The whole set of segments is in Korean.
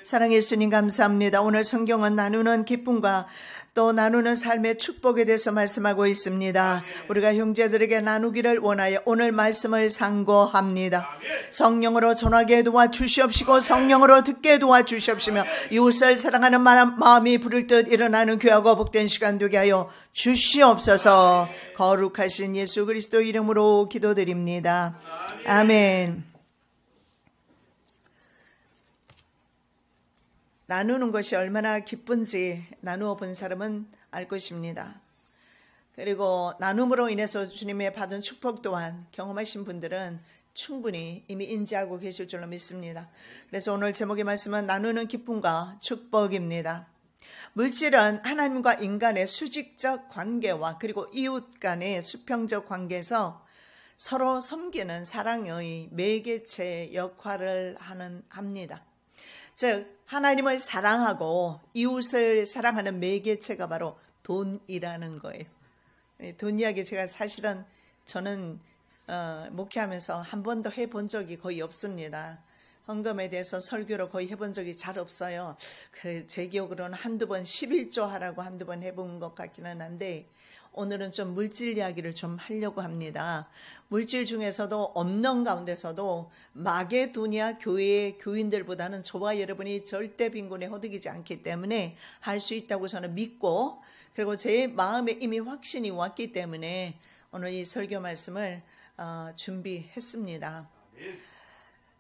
사랑의 예수님 감사합니다. 오늘 성경은 나누는 기쁨과 또 나누는 삶의 축복에 대해서 말씀하고 있습니다. 우리가 형제들에게 나누기를 원하여 오늘 말씀을 상고합니다. 성령으로 전하게 도와주시옵시고 성령으로 듣게 도와주시옵시며 이웃을 사랑하는 마음이 부를 듯 일어나는 귀하고 복된 시간 되게 하여 주시옵소서. 거룩하신 예수 그리스도 이름으로 기도드립니다. 아멘. 나누는 것이 얼마나 기쁜지 나누어 본 사람은 알 것입니다. 그리고 나눔으로 인해서 주님의 받은 축복 또한 경험하신 분들은 충분히 이미 인지하고 계실 줄로 믿습니다. 그래서 오늘 제목의 말씀은 나누는 기쁨과 축복입니다. 물질은 하나님과 인간의 수직적 관계와 그리고 이웃 간의 수평적 관계에서 서로 섬기는 사랑의 매개체 역할을 합니다. 즉 하나님을 사랑하고 이웃을 사랑하는 매개체가 바로 돈이라는 거예요. 돈 이야기 제가 사실은 저는 목회하면서 한 번도 해본 적이 거의 없습니다. 헌금에 대해서 설교를 거의 해본 적이 잘 없어요. 제 기억으로는 한두 번 11조 하라고 한두 번 해본 것 같기는 한데 오늘은 좀 물질 이야기를 좀 하려고 합니다. 물질 중에서도 없는 가운데서도 마게도니아 교회의 교인들보다는 저와 여러분이 절대 빈곤에 허덕이지 않기 때문에 할 수 있다고 저는 믿고 그리고 제 마음에 이미 확신이 왔기 때문에 오늘 이 설교 말씀을 준비했습니다.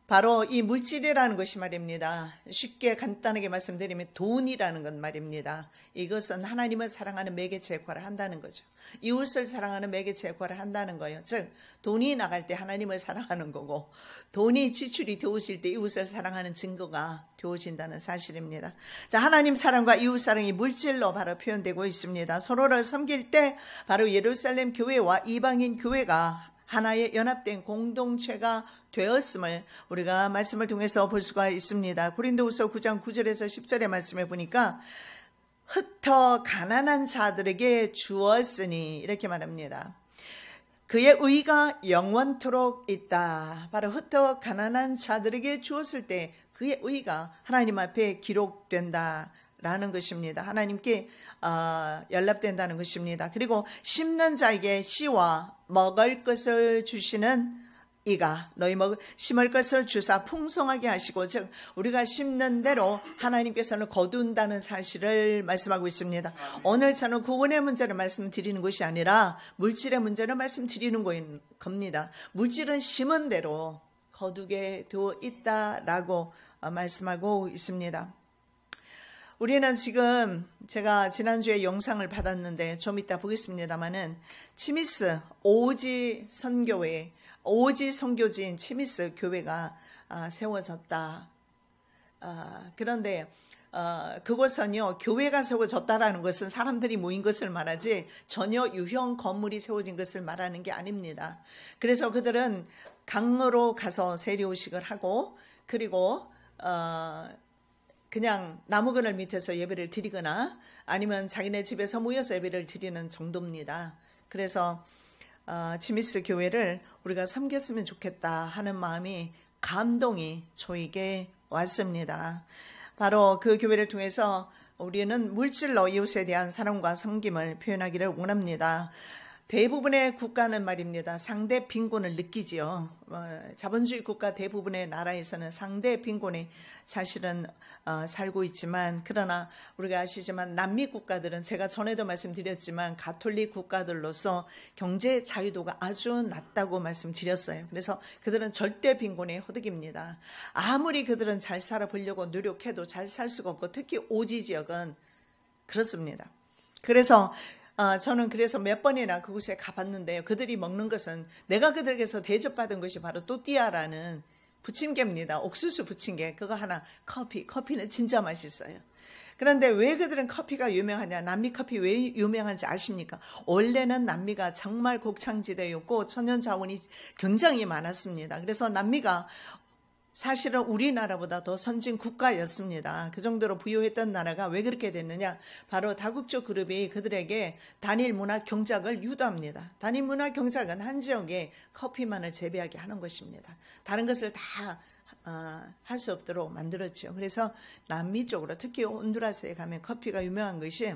바로 이 물질이라는 것이 말입니다. 쉽게 간단하게 말씀드리면 돈이라는 건 말입니다. 이것은 하나님을 사랑하는 매개체 역할을 한다는 거죠. 이웃을 사랑하는 매개체 역할을 한다는 거예요. 즉 돈이 나갈 때 하나님을 사랑하는 거고 돈이 지출이 되어질 때 이웃을 사랑하는 증거가 되어진다는 사실입니다. 자, 하나님 사랑과 이웃 사랑이 물질로 바로 표현되고 있습니다. 서로를 섬길 때 바로 예루살렘 교회와 이방인 교회가 하나의 연합된 공동체가 되었음을 우리가 말씀을 통해서 볼 수가 있습니다. 고린도후서 9장 9절에서 10절의 말씀에 보니까 흩어 가난한 자들에게 주었으니 이렇게 말합니다. 그의 의가 영원토록 있다. 바로 흩어 가난한 자들에게 주었을 때 그의 의가 하나님 앞에 기록된다라는 것입니다. 하나님께 연락된다는 것입니다. 그리고 심는 자에게 씨와 먹을 것을 주시는 이가 너희 심을 것을 주사 풍성하게 하시고 즉 우리가 심는 대로 하나님께서는 거둔다는 사실을 말씀하고 있습니다. 오늘 저는 구원의 문제를 말씀드리는 것이 아니라 물질의 문제를 말씀드리는 겁니다. 물질은 심은 대로 거두게 되어 있다라고 말씀하고 있습니다. 우리는 지금 제가 지난주에 영상을 받았는데 좀 이따 보겠습니다만은 치미스 오지 선교회 오지 선교지인 치미스 교회가 세워졌다. 그런데 그곳은요 교회가 세워졌다라는 것은 사람들이 모인 것을 말하지 전혀 유형 건물이 세워진 것을 말하는 게 아닙니다. 그래서 그들은 강으로 가서 세례의식을 하고 그리고 그냥 나무 그늘 밑에서 예배를 드리거나 아니면 자기네 집에서 모여서 예배를 드리는 정도입니다. 그래서 치미스 교회를 우리가 섬겼으면 좋겠다 하는 마음이 감동이 저에게 왔습니다. 바로 그 교회를 통해서 우리는 물질로 이웃에 대한 사랑과 섬김을 표현하기를 원합니다. 대부분의 국가는 말입니다. 상대 빈곤을 느끼지요. 자본주의 국가 대부분의 나라에서는 상대 빈곤이 사실은 살고 있지만 그러나 우리가 아시지만 남미 국가들은 제가 전에도 말씀드렸지만 가톨릭 국가들로서 경제 자유도가 아주 낮다고 말씀드렸어요. 그래서 그들은 절대 빈곤에 허덕입니다. 아무리 그들은 잘 살아보려고 노력해도 잘 살 수가 없고 특히 오지 지역은 그렇습니다. 그래서 저는 그래서 몇 번이나 그곳에 가봤는데요. 그들이 먹는 것은 내가 그들에게서 대접받은 것이 바로 또띠아라는 부침개입니다. 옥수수 부침개. 그거 하나 커피는 진짜 맛있어요. 그런데 왜 그들은 커피가 유명하냐? 남미 커피 왜 유명한지 아십니까? 원래는 남미가 정말 곡창지대였고 천연 자원이 굉장히 많았습니다. 그래서 남미가 사실은 우리나라보다 더 선진 국가였습니다. 그 정도로 부유했던 나라가 왜 그렇게 됐느냐? 바로 다국적 그룹이 그들에게 단일 문화 경작을 유도합니다. 단일 문화 경작은 한 지역에 커피만을 재배하게 하는 것입니다. 다른 것을 다 할 수 없도록 만들었죠. 그래서 남미 쪽으로 특히 온두라스에 가면 커피가 유명한 것이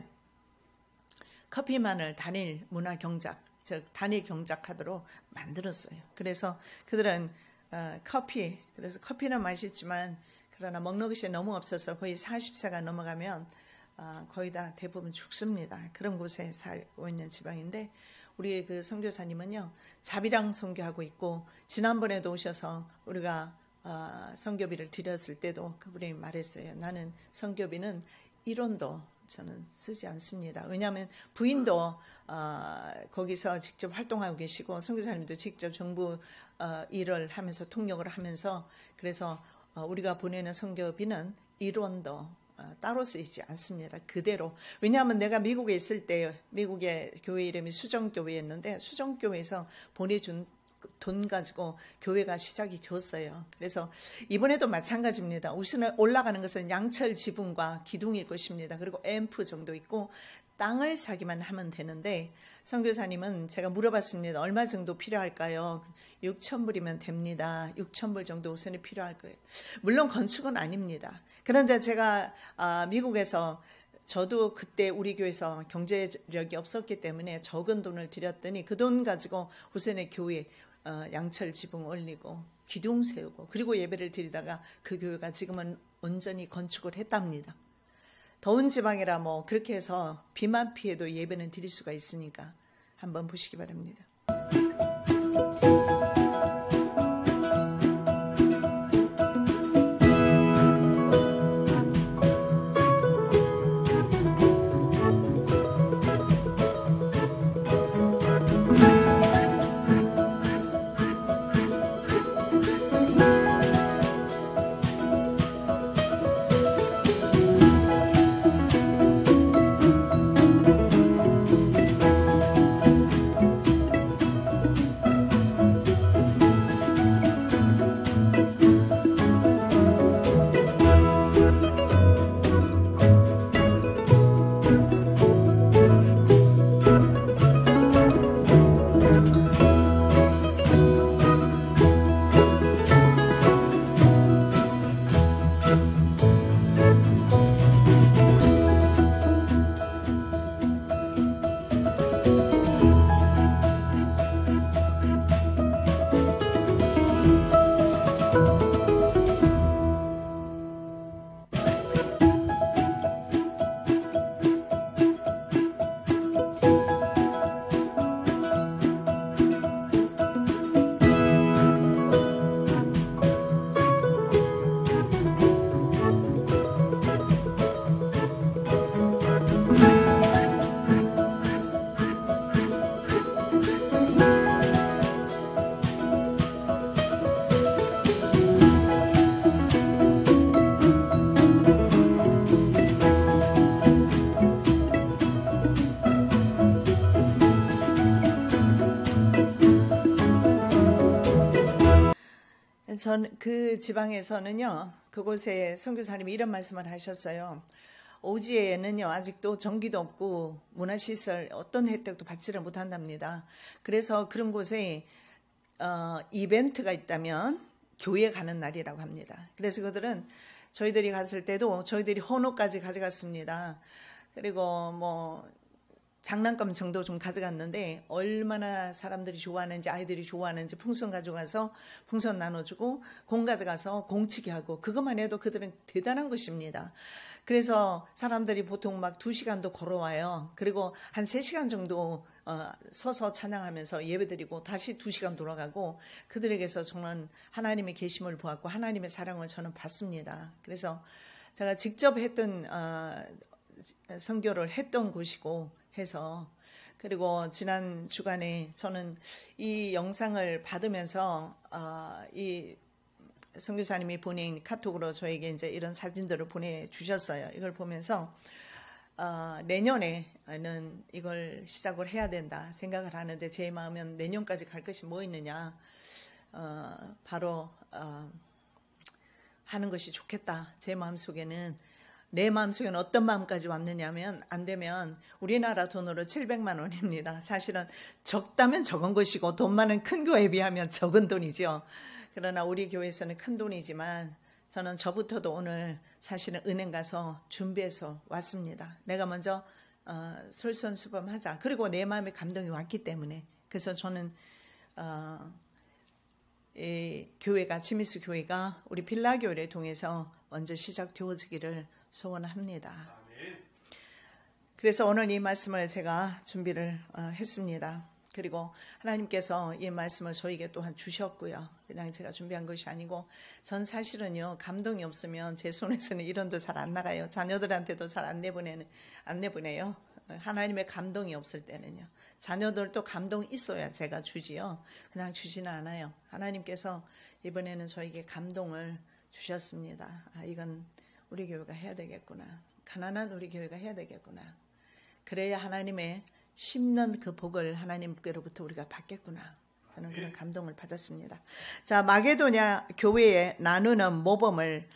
커피만을 단일 문화 경작, 즉 단일 경작하도록 만들었어요. 그래서 그들은 그래서 커피는 맛있지만 그러나 먹는 것이 너무 없어서 거의 40세가 넘어가면 거의 다 대부분 죽습니다. 그런 곳에 살고 있는 지방인데 우리 그 선교사님은요 자비랑 선교하고 있고 지난번에도 오셔서 우리가 선교비를 드렸을 때도 그분이 말했어요. 나는 선교비는 1원도 저는 쓰지 않습니다. 왜냐하면 부인도 거기서 직접 활동하고 계시고 선교사님도 직접 정부 일을 하면서 통역을 하면서 그래서 우리가 보내는 선교비는 1원도 따로 쓰이지 않습니다. 그대로. 왜냐하면 내가 미국에 있을 때 미국의 교회 이름이 수정교회였는데 수정교회에서 보내준 돈 가지고 교회가 시작이 되었어요. 그래서 이번에도 마찬가지입니다. 우선 올라가는 것은 양철 지붕과 기둥일 것입니다. 그리고 앰프 정도 있고 땅을 사기만 하면 되는데 선교사님은 제가 물어봤습니다. 얼마 정도 필요할까요? 6,000불이면 됩니다. 6,000불 정도 우선이 필요할 거예요. 물론 건축은 아닙니다. 그런데 제가 미국에서 저도 그때 우리 교회에서 경제력이 없었기 때문에 적은 돈을 드렸더니 그 돈 가지고 우선의 교회 양철 지붕 올리고 기둥 세우고 그리고 예배를 드리다가 그 교회가 지금은 온전히 건축을 했답니다. 더운 지방이라 뭐 그렇게 해서 비만 피해도 예배는 드릴 수가 있으니까 한번 보시기 바랍니다. 전 그 지방에서는요, 그곳에 선교사님이 이런 말씀을 하셨어요. 오지에는요, 아직도 전기도 없고 문화시설 어떤 혜택도 받지를 못한답니다. 그래서 그런 곳에 이벤트가 있다면 교회 가는 날이라고 합니다. 그래서 그들은 저희들이 갔을 때도 저희들이 헌옷까지 가져갔습니다. 그리고 뭐 장난감 정도 좀 가져갔는데 얼마나 사람들이 좋아하는지 아이들이 좋아하는지 풍선 가져가서 풍선 나눠주고 공 가져가서 공치기 하고 그것만 해도 그들은 대단한 것입니다. 그래서 사람들이 보통 막 2시간도 걸어와요. 그리고 한 3시간 정도 서서 찬양하면서 예배드리고 다시 2시간 돌아가고 그들에게서 저는 하나님의 계심을 보았고 하나님의 사랑을 저는 받습니다. 그래서 제가 직접 했던 선교를 했던 곳이고 해서 그리고 지난 주간에 저는 이 영상을 받으면서 이 선교사님이 보낸 카톡으로 저에게 이제 이런 사진들을 보내주셨어요. 이걸 보면서 내년에는 이걸 시작을 해야 된다 생각을 하는데 제 마음은 내년까지 갈 것이 뭐 있느냐 바로 하는 것이 좋겠다. 제 마음속에는 내 마음속에는 어떤 마음까지 왔느냐면 안 되면 우리나라 돈으로 700만 원입니다. 사실은 적다면 적은 것이고 돈 많은 큰 교회에 비하면 적은 돈이죠. 그러나 우리 교회에서는 큰 돈이지만 저는 저부터도 오늘 사실은 은행 가서 준비해서 왔습니다. 내가 먼저 솔선수범하자. 그리고 내 마음에 감동이 왔기 때문에. 그래서 저는 이 교회가, 지미스 교회가 우리 빌라교회를 통해서 먼저 시작되어지기를 소원합니다. 그래서 오늘 이 말씀을 제가 준비를 했습니다. 그리고 하나님께서 이 말씀을 저에게 또한 주셨고요. 그냥 제가 준비한 것이 아니고, 전 사실은요, 감동이 없으면 제 손에서는 이런도 잘 안 나가요. 자녀들한테도 잘 안 내보내요. 하나님의 감동이 없을 때는요. 자녀들도 감동이 있어야 제가 주지요. 그냥 주지는 않아요. 하나님께서 이번에는 저에게 감동을 주셨습니다. 이건 우리 교회가 해야 되겠구나. 가난한 우리 교회가 해야 되겠구나. 그래야 하나님의 심는 그 복을 하나님께로부터 우리가 받겠구나. 저는 그런 감동을 받았습니다. 자, 마게도냐 교회에 나누는 모범을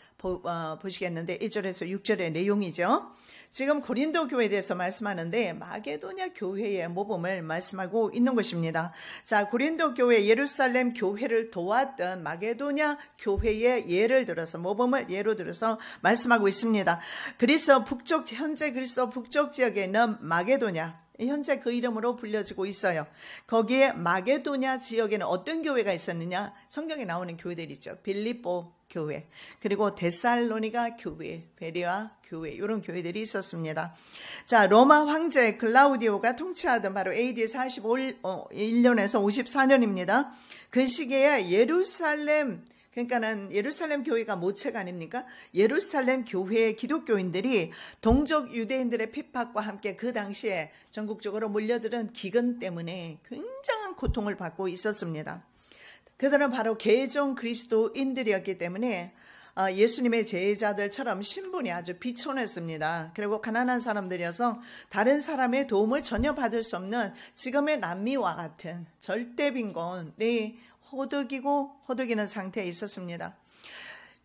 보시겠는데 1절에서 6절의 내용이죠. 지금 고린도 교회에 대해서 말씀하는데 마게도냐 교회의 모범을 말씀하고 있는 것입니다. 자, 고린도 교회, 예루살렘 교회를 도왔던 마게도냐 교회의 예를 들어서, 모범을 예로 들어서 말씀하고 있습니다. 현재 그리스도 북쪽 지역에 있는 마게도냐, 현재 그 이름으로 불려지고 있어요. 거기에 마게도냐 지역에는 어떤 교회가 있었느냐? 성경에 나오는 교회들이 있죠. 빌립보 교회, 그리고 데살로니가 교회, 베레아 교회, 이런 교회들이 있었습니다. 자, 로마 황제 클라우디오가 통치하던 바로 AD 41년에서 54년입니다. 그 시기에 그러니까는 예루살렘 교회가 모체가 아닙니까? 예루살렘 교회의 기독교인들이 동족 유대인들의 핍박과 함께 그 당시에 전국적으로 몰려들은 기근 때문에 굉장한 고통을 받고 있었습니다. 그들은 바로 개종 그리스도인들이었기 때문에 예수님의 제자들처럼 신분이 아주 비천했습니다. 그리고 가난한 사람들이어서 다른 사람의 도움을 전혀 받을 수 없는 지금의 남미와 같은 절대 빈곤이 호덕이는 상태에 있었습니다.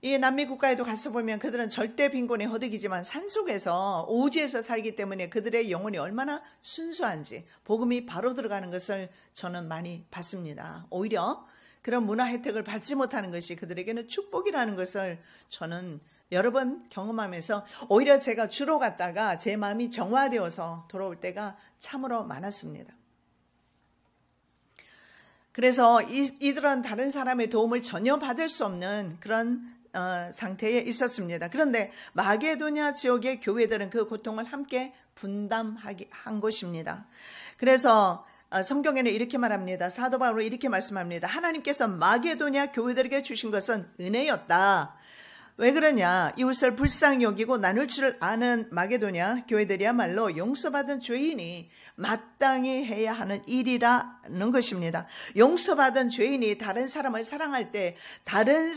이 남미 국가에도 가서 보면 그들은 절대 빈곤에 호덕이지만 산속에서 오지에서 살기 때문에 그들의 영혼이 얼마나 순수한지 복음이 바로 들어가는 것을 저는 많이 봤습니다. 오히려 그런 문화 혜택을 받지 못하는 것이 그들에게는 축복이라는 것을 저는 여러 번 경험하면서 오히려 제가 주로 갔다가 제 마음이 정화되어서 돌아올 때가 참으로 많았습니다. 그래서 이들은 다른 사람의 도움을 전혀 받을 수 없는 그런 상태에 있었습니다. 그런데 마게도냐 지역의 교회들은 그 고통을 함께 분담한 것입니다. 그래서 성경에는 이렇게 말합니다. 사도 바울은 이렇게 말씀합니다. 하나님께서 마게도냐 교회들에게 주신 것은 은혜였다. 왜 그러냐? 이웃을 불쌍히 여기고 나눌 줄 아는 마게도냐 교회들이야말로 용서받은 죄인이 마땅히 해야 하는 일이라는 것입니다. 용서받은 죄인이 다른 사람을 사랑할 때 다른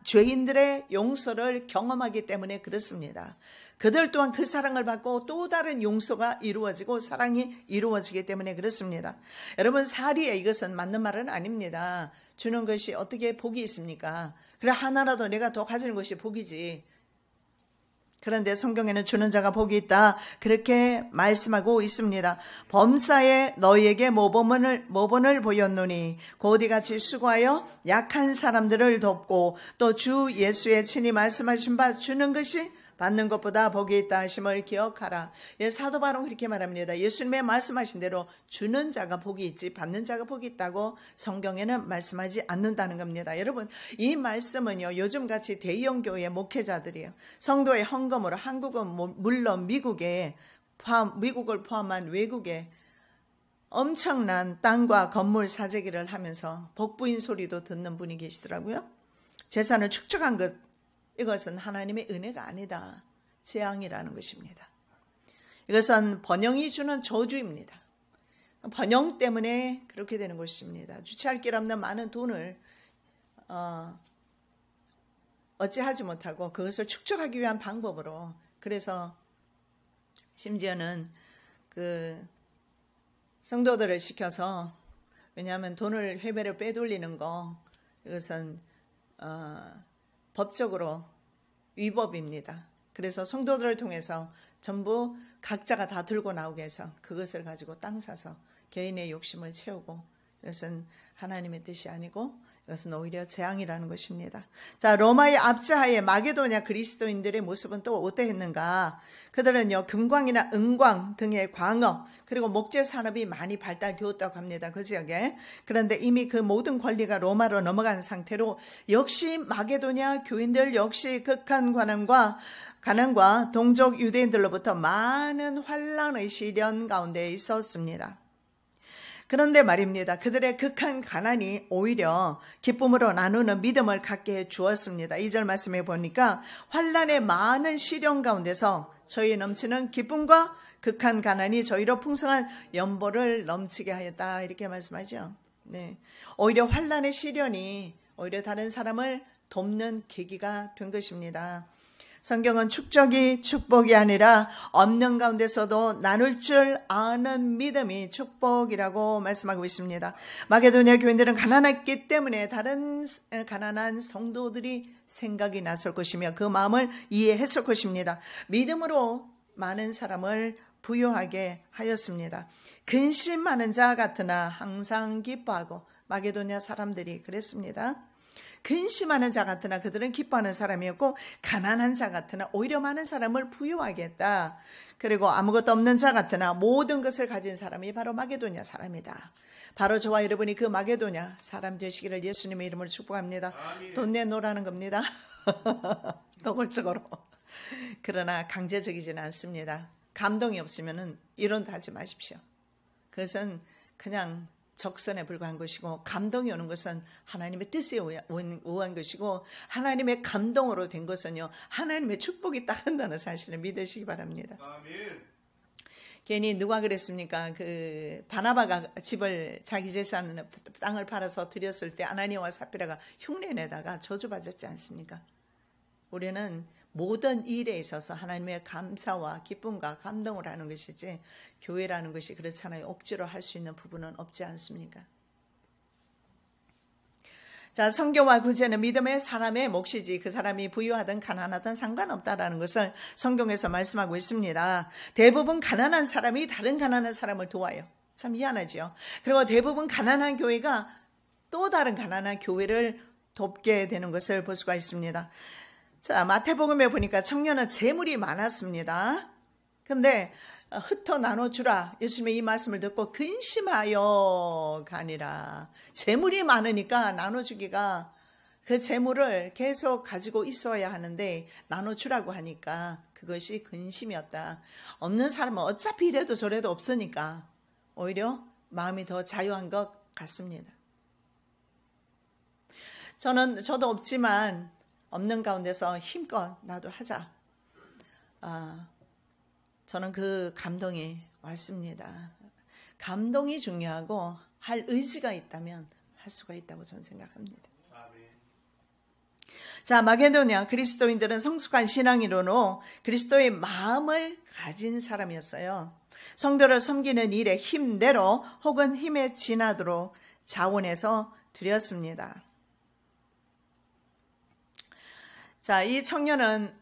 죄인들의 용서를 경험하기 때문에 그렇습니다. 그들 또한 그 사랑을 받고 또 다른 용서가 이루어지고 사랑이 이루어지기 때문에 그렇습니다. 여러분, 사리에 이것은 맞는 말은 아닙니다. 주는 것이 어떻게 복이 있습니까? 그래, 하나라도 내가 더 가지는 것이 복이지. 그런데 성경에는 주는 자가 복이 있다, 그렇게 말씀하고 있습니다. 범사에 너희에게 모범을 보였노니 곧 이같이 수고하여 약한 사람들을 돕고 또 주 예수의 친히 말씀하신 바 주는 것이 받는 것보다 복이 있다 하심을 기억하라. 사도 바울은 그렇게 말합니다. 예수님의 말씀하신 대로 주는 자가 복이 있지 받는 자가 복이 있다고 성경에는 말씀하지 않는다는 겁니다. 여러분, 이 말씀은요, 요즘같이 대형 교회 목회자들이요, 성도의 헌금으로 한국은 물론 미국을 포함한 외국에 엄청난 땅과 건물 사재기를 하면서 복부인 소리도 듣는 분이 계시더라고요. 재산을 축적한 것, 이것은 하나님의 은혜가 아니다, 재앙이라는 것입니다. 이것은 번영이 주는 저주입니다. 번영 때문에 그렇게 되는 것입니다. 주체할 길 없는 많은 돈을 어찌하지 못하고 그것을 축적하기 위한 방법으로, 그래서 심지어는 그 성도들을 시켜서, 왜냐하면 돈을 회배로 빼돌리는 거, 이것은 법적으로 위법입니다. 그래서 성도들을 통해서 전부 각자가 다 들고 나오게 해서 그것을 가지고 땅 사서 개인의 욕심을 채우고, 이것은 하나님의 뜻이 아니고 이것은 오히려 재앙이라는 것입니다. 자, 로마의 압제하에 마게도냐 그리스도인들의 모습은 또 어떠했는가? 그들은요, 금광이나 은광 등의 광업, 그리고 목재 산업이 많이 발달되었다고 합니다. 그 지역에. 그런데 이미 그 모든 권리가 로마로 넘어간 상태로 역시 마게도냐 교인들 역시 극한 가난과 동족 유대인들로부터 많은 환난의 시련 가운데 있었습니다. 그런데 말입니다. 그들의 극한 가난이 오히려 기쁨으로 나누는 믿음을 갖게 해 주었습니다. 2절 말씀에 보니까 환난의 많은 시련 가운데서 저희 넘치는 기쁨과 극한 가난이 저희로 풍성한 연보를 넘치게 하였다. 이렇게 말씀하죠. 네. 오히려 환난의 시련이 오히려 다른 사람을 돕는 계기가 된 것입니다. 성경은 축적이 축복이 아니라 없는 가운데서도 나눌 줄 아는 믿음이 축복이라고 말씀하고 있습니다. 마게도냐 교인들은 가난했기 때문에 다른 가난한 성도들이 생각이 났을 것이며 그 마음을 이해했을 것입니다. 믿음으로 많은 사람을 부유하게 하였습니다. 근심 많은 자 같으나 항상 기뻐하고, 마게도냐 사람들이 그랬습니다. 근심하는 자 같으나 그들은 기뻐하는 사람이었고, 가난한 자 같으나 오히려 많은 사람을 부유하게 했다. 그리고 아무것도 없는 자 같으나 모든 것을 가진 사람이 바로 마게도냐 사람이다. 바로 저와 여러분이 그 마게도냐 사람 되시기를 예수님의 이름으로 축복합니다. 돈 내놓으라는 겁니다. 노골적으로. 그러나 강제적이지는 않습니다. 감동이 없으면 이론도 하지 마십시오. 그것은 그냥 적선에 불과한 것이고, 감동이 오는 것은 하나님의 뜻에 의한 것이고, 하나님의 감동으로 된 것은요, 하나님의 축복이 따른다는 사실을 믿으시기 바랍니다. 아멘. 괜히 누가 그랬습니까? 그 바나바가 집을, 자기 재산 땅을 팔아서 드렸을 때 아나니아와 삽비라가 흉내내다가 저주받았지 않습니까? 우리는 모든 일에 있어서 하나님의 감사와 기쁨과 감동을 하는 것이지, 교회라는 것이 그렇잖아요. 억지로 할 수 있는 부분은 없지 않습니까? 자, 성경과 구제는 믿음의 사람의 몫이지 그 사람이 부유하든 가난하든 상관없다라는 것을 성경에서 말씀하고 있습니다. 대부분 가난한 사람이 다른 가난한 사람을 도와요. 참 희한하죠. 그리고 대부분 가난한 교회가 또 다른 가난한 교회를 돕게 되는 것을 볼 수가 있습니다. 자, 마태복음에 보니까 청년은 재물이 많았습니다. 근데 흩어 나눠주라. 예수님의 이 말씀을 듣고 근심하여가 아니라 재물이 많으니까 나눠주기가, 그 재물을 계속 가지고 있어야 하는데 나눠주라고 하니까 그것이 근심이었다. 없는 사람은 어차피 이래도 저래도 없으니까 오히려 마음이 더 자유한 것 같습니다. 저도 없지만 없는 가운데서 힘껏 나도 하자. 저는 그 감동이 왔습니다. 감동이 중요하고 할 의지가 있다면 할 수가 있다고 저는 생각합니다. 자, 마게도냐 그리스도인들은 성숙한 신앙인으로 그리스도의 마음을 가진 사람이었어요. 성도를 섬기는 일에 힘대로 혹은 힘에 지나도록 자원해서 드렸습니다. 자, 이 청년은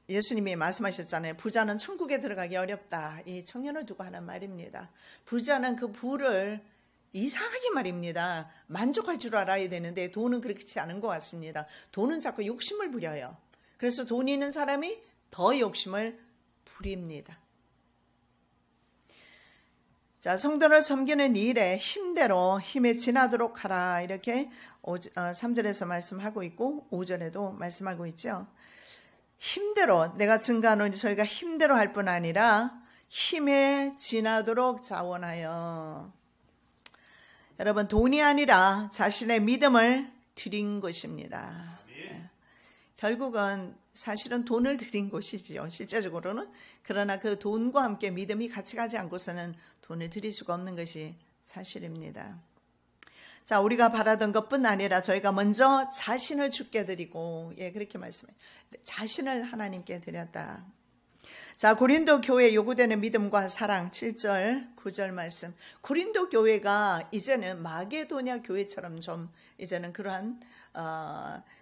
예수님이 말씀하셨잖아요. 부자는 천국에 들어가기 어렵다. 이 청년을 두고 하는 말입니다. 부자는 그 부를 이상하게 말입니다. 만족할 줄 알아야 되는데 돈은 그렇지 않은 것 같습니다. 돈은 자꾸 욕심을 부려요. 그래서 돈 있는 사람이 더 욕심을 부립니다. 자, 성도를 섬기는 일에 힘대로 힘에 지나도록 하라. 이렇게 3절에서 말씀하고 있고 5절에도 말씀하고 있죠. 힘대로, 내가 증거하노니 저희가 힘대로 할 뿐 아니라 힘에 지나도록 자원하여. 여러분, 돈이 아니라 자신의 믿음을 드린 것입니다. 결국은 사실은 돈을 드린 것이지요, 실제적으로는. 그러나 그 돈과 함께 믿음이 같이 가지 않고서는 돈을 드릴 수가 없는 것이 사실입니다. 자, 우리가 바라던 것뿐 아니라 저희가 먼저 자신을 주께 드리고, 그렇게 말씀해요. 자신을 하나님께 드렸다. 자, 고린도 교회에 요구되는 믿음과 사랑, 7절, 9절 말씀. 고린도 교회가 이제는 마게도냐 교회처럼 좀 이제는 그러한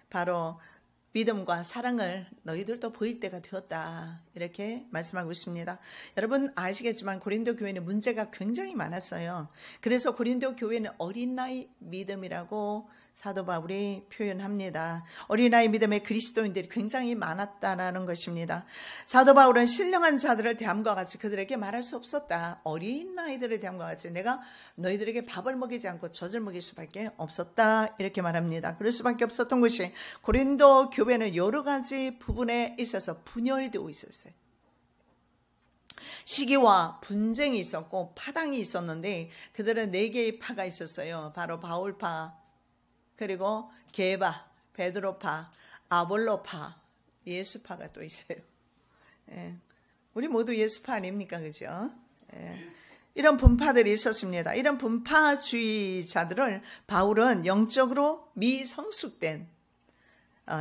바로 믿음과 사랑을 너희들도 보일 때가 되었다. 이렇게 말씀하고 있습니다. 여러분 아시겠지만 고린도 교회는 문제가 굉장히 많았어요. 그래서 고린도 교회는 어린 나이 믿음이라고 사도 바울이 표현합니다. 어린아이 믿음의 그리스도인들이 굉장히 많았다라는 것입니다. 사도 바울은 신령한 자들을 대함과 같이 그들에게 말할 수 없었다. 어린아이들을 대함과 같이 내가 너희들에게 밥을 먹이지 않고 젖을 먹일 수밖에 없었다. 이렇게 말합니다. 그럴 수밖에 없었던 것이 고린도 교회는 여러 가지 부분에 있어서 분열되어 있었어요. 시기와 분쟁이 있었고 파당이 있었는데 그들은 4개의 파가 있었어요. 바로 바울파, 그리고 게바, 베드로파, 아볼로파, 예수파가 또 있어요. 예. 우리 모두 예수파 아닙니까? 그죠? 예. 이런 분파들이 있었습니다. 이런 분파주의자들을 바울은 영적으로 미성숙된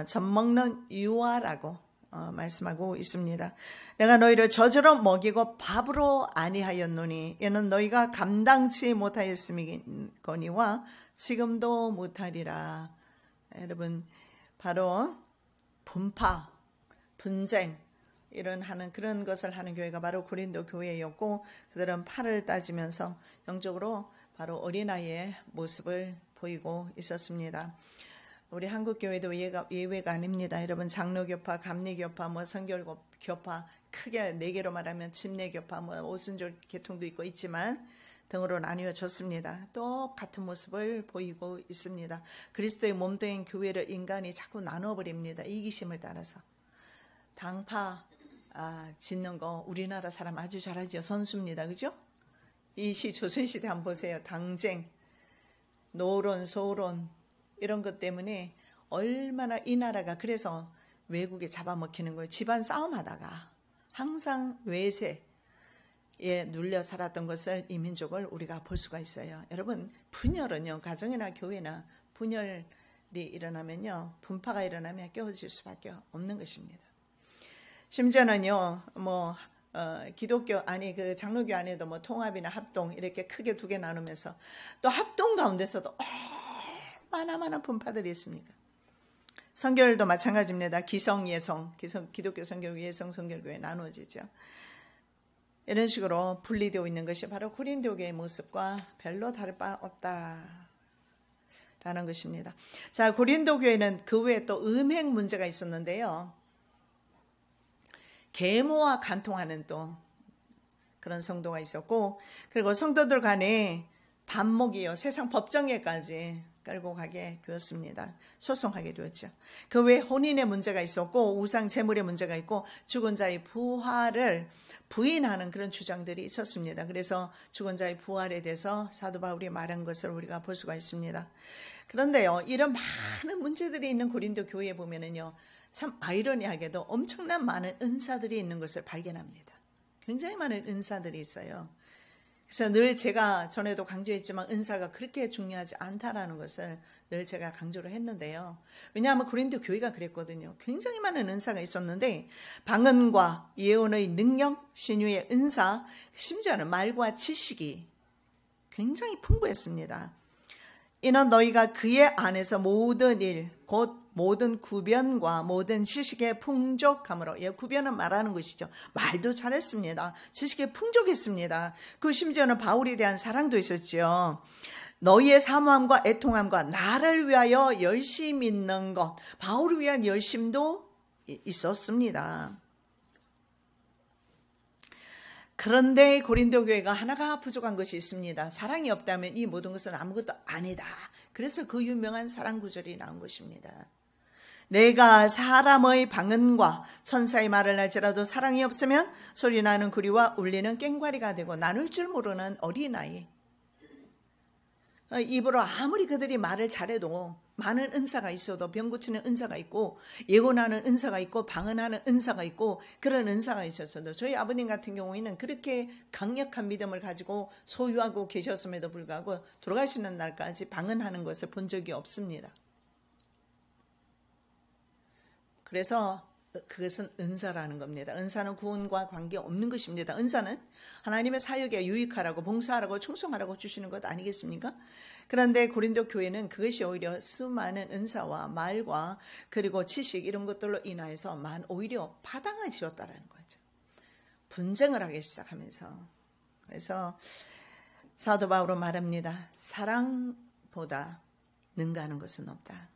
젖먹는 유아라고 말씀하고 있습니다. 내가 너희를 젖으로 먹이고 밥으로 아니하였노니 이는 너희가 감당치 못하였음이거니와 지금도 못하리라. 여러분, 바로 분파, 분쟁 이런 하는 그런 것을 하는 교회가 바로 고린도 교회였고 그들은 팔을 따지면서 영적으로 바로 어린아이의 모습을 보이고 있었습니다. 우리 한국 교회도 예외가 아닙니다. 여러분, 장로교파, 감리교파, 성결교파 크게 4개로 말하면 침례교파, 오순절 계통도 있고 있지만 등으로 나뉘어졌습니다. 똑같은 모습을 보이고 있습니다. 그리스도의 몸된 교회를 인간이 자꾸 나눠버립니다. 이기심을 따라서. 당파 짓는 거 우리나라 사람 아주 잘하죠. 선수입니다. 그죠? 조선시대 한번 보세요. 당쟁, 노론, 소론 이런 것 때문에 얼마나 이 나라가 그래서 외국에 잡아먹히는 거예요. 집안 싸움하다가 항상 외세 에 눌려 살았던 것을 이 민족을 우리가 볼 수가 있어요. 여러분, 분열은요, 가정이나 교회나 분열이 일어나면요, 분파가 일어나면 깨어질 수밖에 없는 것입니다. 심지어는요, 기독교 그 장로교 안에도 통합이나 합동 이렇게 크게 2개 나누면서 또 합동 가운데서도 얼마나 많은 분파들이 있습니까? 성결도 마찬가지입니다. 기성, 예성, 기독교 성결, 예성 성결교회 나누어지죠. 이런 식으로 분리되어 있는 것이 바로 고린도 교회의 모습과 별로 다를 바 없다라는 것입니다. 자, 고린도 교회는 그 외에 또 음행 문제가 있었는데요. 계모와 간통하는 또 그런 성도가 있었고, 그리고 성도들 간에 반목이요, 세상 법정에까지 끌고 가게 되었습니다. 소송하게 되었죠. 그 외에 혼인의 문제가 있었고, 우상 제물의 문제가 있고, 죽은 자의 부활을 부인하는 그런 주장들이 있었습니다. 그래서 죽은 자의 부활에 대해서 사도 바울이 말한 것을 우리가 볼 수가 있습니다. 그런데요, 이런 많은 문제들이 있는 고린도 교회에 보면은요, 참 아이러니하게도 엄청난 많은 은사들이 있는 것을 발견합니다. 굉장히 많은 은사들이 있어요. 그래서 늘 제가 전에도 강조했지만 은사가 그렇게 중요하지 않다라는 것을 늘 제가 강조를 했는데요. 왜냐하면 고린도 교회가 그랬거든요. 굉장히 많은 은사가 있었는데 방언과 예언의 능력, 신유의 은사, 심지어는 말과 지식이 굉장히 풍부했습니다. 이는 너희가 그의 안에서 모든 일, 곧 모든 구변과 모든 지식에 풍족함으로, 구변은 말하는 것이죠. 말도 잘했습니다. 지식에 풍족했습니다. 그 심지어는 바울에 대한 사랑도 있었죠. 너희의 사모함과 애통함과 나를 위하여 열심 있는 것, 바울을 위한 열심도 있었습니다. 그런데 고린도 교회가 하나가 부족한 것이 있습니다. 사랑이 없다면 이 모든 것은 아무것도 아니다. 그래서 그 유명한 사랑 구절이 나온 것입니다. 내가 사람의 방언과 천사의 말을 할지라도 사랑이 없으면 소리나는 구리와 울리는 꽹과리가 되고 나눌 줄 모르는 어린아이. 입으로 아무리 그들이 말을 잘해도 많은 은사가 있어도 병 고치는 은사가 있고 예언하는 은사가 있고 방언하는 은사가 있고 그런 은사가 있었어도 저희 아버님 같은 경우에는 그렇게 강력한 믿음을 가지고 소유하고 계셨음에도 불구하고 돌아가시는 날까지 방언하는 것을 본 적이 없습니다. 그래서 그것은 은사라는 겁니다. 은사는 구원과 관계없는 것입니다. 은사는 하나님의 사역에 유익하라고 봉사하라고 충성하라고 주시는 것 아니겠습니까? 그런데 고린도 교회는 그것이 오히려 수많은 은사와 말과 그리고 지식 이런 것들로 인하여서 오히려 파당을 지었다는 거죠. 분쟁을 하기 시작하면서. 그래서 사도 바울은 말합니다. 사랑보다 능가하는 것은 없다.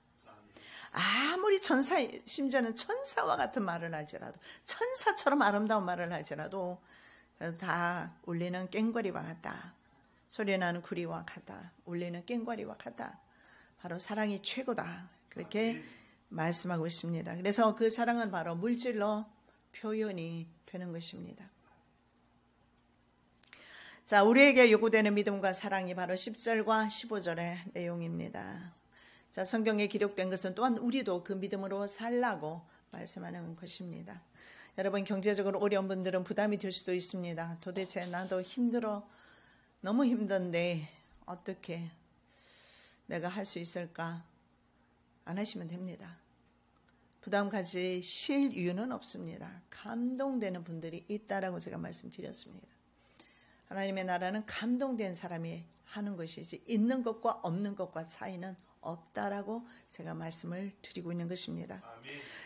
아무리 천사, 심지어는 천사와 같은 말을 할지라도, 천사처럼 아름다운 말을 할지라도 다 울리는 꽹과리와 같다. 소리나는 구리와 같다. 울리는 꽹과리와 같다. 바로 사랑이 최고다. 그렇게 말씀하고 있습니다. 그래서 그 사랑은 바로 물질로 표현이 되는 것입니다. 자, 우리에게 요구되는 믿음과 사랑이 바로 10절과 15절의 내용입니다. 자, 성경에 기록된 것은 또한 우리도 그 믿음으로 살라고 말씀하는 것입니다. 여러분, 경제적으로 어려운 분들은 부담이 될 수도 있습니다. 도대체 나도 힘들어, 너무 힘든데 어떻게 내가 할 수 있을까? 안 하시면 됩니다. 부담 가지실 이유는 없습니다. 감동되는 분들이 있다라고 제가 말씀드렸습니다. 하나님의 나라는 감동된 사람이 하는 것이지 있는 것과 없는 것과 차이는 없다라고 제가 말씀을 드리고 있는 것입니다.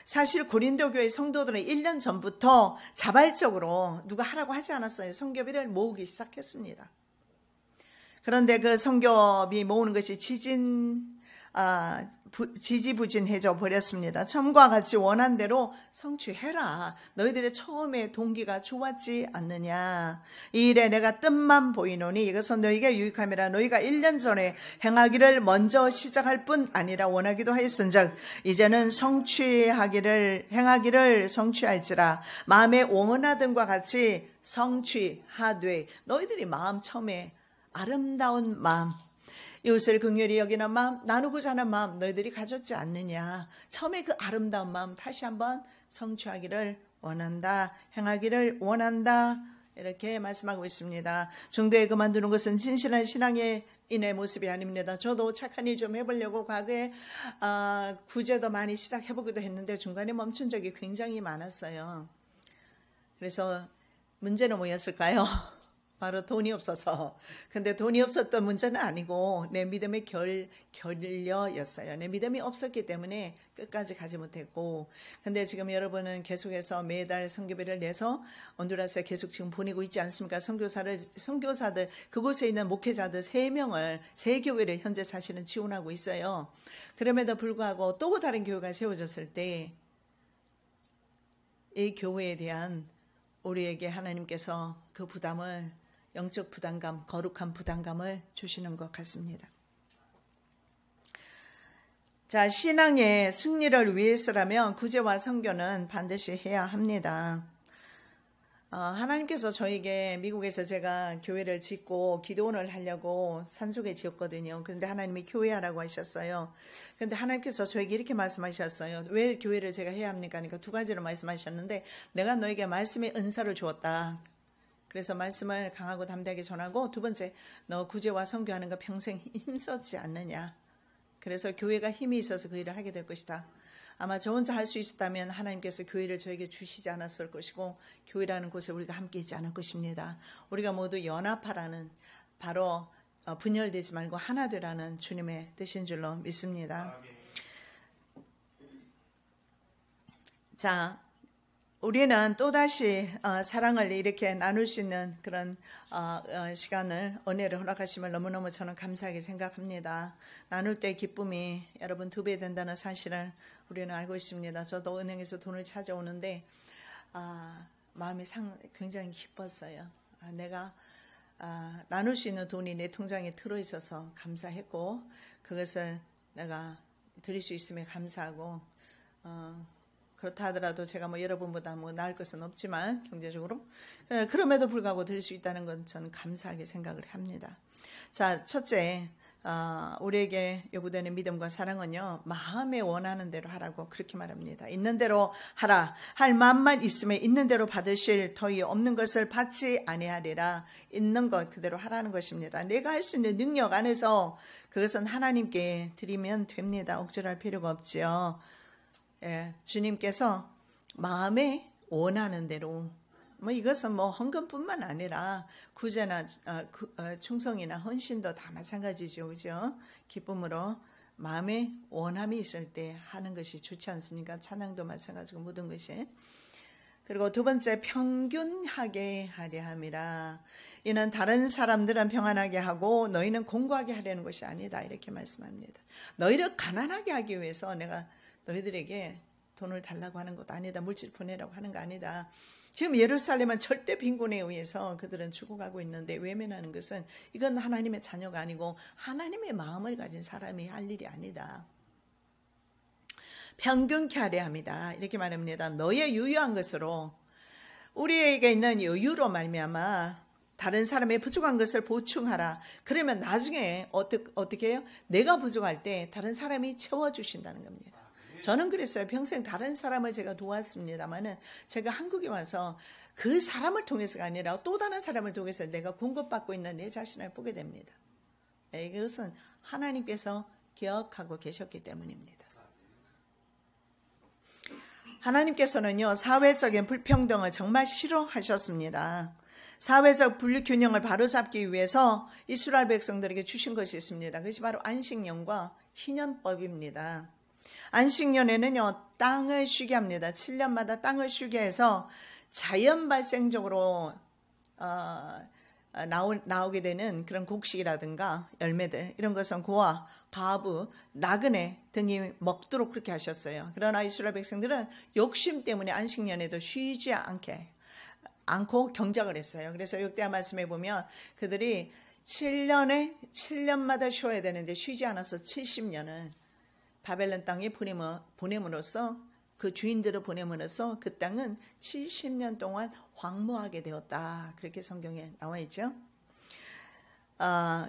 사실 고린도 교회 성도들은 1년 전부터 자발적으로 누가 하라고 하지 않았어요. 성교비를 모으기 시작했습니다. 그런데 그 성교비 모으는 것이 지지부진해져 버렸습니다. 처음과 같이 원한 대로 성취해라. 너희들의 처음에 동기가 좋았지 않느냐. 이 일에 내가 뜻만 보이노니 이것은 너희에게 유익함이라. 너희가 1년 전에 행하기를 먼저 시작할 뿐 아니라 원하기도 하였은즉 이제는 행하기를 성취할지라. 마음에 원하든과 같이 성취하되. 너희들이 마음 처음에 아름다운 마음, 이웃을 긍휼히 여기는 마음, 나누고자 하는 마음 너희들이 가졌지 않느냐. 처음에 그 아름다운 마음 다시 한번 성취하기를 원한다. 행하기를 원한다. 이렇게 말씀하고 있습니다. 중도에 그만두는 것은 진실한 신앙의 인의 모습이 아닙니다. 저도 착한 일 좀 해보려고 과거에 구제도 많이 시작해보기도 했는데 중간에 멈춘 적이 굉장히 많았어요. 그래서 문제는 뭐였을까요? 바로 돈이 없어서. 근데 돈이 없었던 문제는 아니고 내 믿음의 결려였어요. 내 믿음이 없었기 때문에 끝까지 가지 못했고. 근데 지금 여러분은 계속해서 매달 선교비를 내서 온두라스에 계속 지금 보내고 있지 않습니까? 선교사들 그곳에 있는 목회자들 3명을 3교회를 현재 사실은 지원하고 있어요. 그럼에도 불구하고 또 다른 교회가 세워졌을 때 이 교회에 대한 우리에게 하나님께서 그 부담을, 영적 부담감, 거룩한 부담감을 주시는 것 같습니다. 자, 신앙의 승리를 위해서라면 구제와 선교는 반드시 해야 합니다. 하나님께서 저에게 미국에서 제가 교회를 짓고 기도원을 하려고 산속에 지었거든요. 그런데 하나님이 교회하라고 하셨어요. 그런데 하나님께서 저에게 이렇게 말씀하셨어요. 왜 교회를 제가 해야 합니까? 그러니까 2가지로 말씀하셨는데 내가 너에게 말씀의 은사를 주었다. 그래서 말씀을 강하고 담대하게 전하고, 2번째, 너 구제와 선교하는 거 평생 힘썼지 않느냐. 그래서 교회가 힘이 있어서 그 일을 하게 될 것이다. 아마 저 혼자 할 수 있었다면 하나님께서 교회를 저에게 주시지 않았을 것이고 교회라는 곳에 우리가 함께 있지 않을 것입니다. 우리가 모두 연합하라는, 바로 분열되지 말고 하나 되라는 주님의 뜻인 줄로 믿습니다. 자, 우리는 또다시 사랑을 이렇게 나눌 수 있는 그런 시간을, 은혜를 허락하심을 너무너무 저는 감사하게 생각합니다. 나눌 때 기쁨이 여러분 2배 된다는 사실을 우리는 알고 있습니다. 저도 은행에서 돈을 찾아오는데 마음이 굉장히 기뻤어요. 내가 나눌 수 있는 돈이 내 통장에 들어있어서 감사했고, 그것을 내가 드릴 수 있음에 감사하고, 그렇다 하더라도 제가 여러분보다 나을 것은 없지만 경제적으로, 그럼에도 불구하고 드릴 수 있다는 건 저는 감사하게 생각을 합니다. 자, 첫째, 우리에게 요구되는 믿음과 사랑은요, 마음에 원하는 대로 하라고 그렇게 말합니다. 있는 대로 하라. 할 마음만 있으면 있는 대로 받으실 터이 없는 것을 받지 아니하리라. 있는 것 그대로 하라는 것입니다. 내가 할 수 있는 능력 안에서 그것은 하나님께 드리면 됩니다. 억지할 필요가 없지요. 예, 주님께서 마음에 원하는 대로, 이것은 헌금뿐만 아니라 구제나 충성이나 헌신도 다 마찬가지죠, 그죠? 기쁨으로 마음에 원함이 있을 때 하는 것이 좋지 않습니까? 찬양도 마찬가지고 모든 것이. 그리고 두 번째, 평균하게 하려 함이라. 이는 다른 사람들은 평안하게 하고 너희는 공고하게 하려는 것이 아니다, 이렇게 말씀합니다. 너희를 가난하게 하기 위해서 내가 너희들에게 돈을 달라고 하는 것도 아니다, 물질 보내라고 하는 거 아니다. 지금 예루살렘은 절대 빈곤에 의해서 그들은 죽어가고 있는데 외면하는 것은 이건 하나님의 자녀가 아니고 하나님의 마음을 가진 사람이 할 일이 아니다. 평균케 하려 합니다, 이렇게 말합니다. 너의 유효한 것으로, 우리에게 있는 여유로 말미암아 다른 사람의 부족한 것을 보충하라. 그러면 나중에 어떻게 해요? 내가 부족할 때 다른 사람이 채워주신다는 겁니다. 저는 그랬어요. 평생 다른 사람을 제가 도왔습니다만은 제가 한국에 와서 그 사람을 통해서가 아니라 또 다른 사람을 통해서 내가 공급받고 있는 내 자신을 보게 됩니다. 이것은 하나님께서 기억하고 계셨기 때문입니다. 하나님께서는요, 사회적인 불평등을 정말 싫어하셨습니다. 사회적 불균형을 바로잡기 위해서 이스라엘 백성들에게 주신 것이 있습니다. 그것이 바로 안식년과 희년법입니다. 안식년에는요, 땅을 쉬게 합니다. 7년마다 땅을 쉬게 해서 자연 발생적으로 나오게 되는 그런 곡식이라든가 열매들, 이런 것은 고아, 과부, 나그네 등이 먹도록 그렇게 하셨어요. 그러나 이스라엘 백성들은 욕심 때문에 안식년에도 쉬지 않고 경작을 했어요. 그래서 역대하 말씀에 보면 그들이 7년마다 쉬어야 되는데 쉬지 않아서 70년을 바벨론 땅에 보냄으로써, 그 주인들을 보냄으로써 그 땅은 70년 동안 황무하게 되었다, 그렇게 성경에 나와 있죠.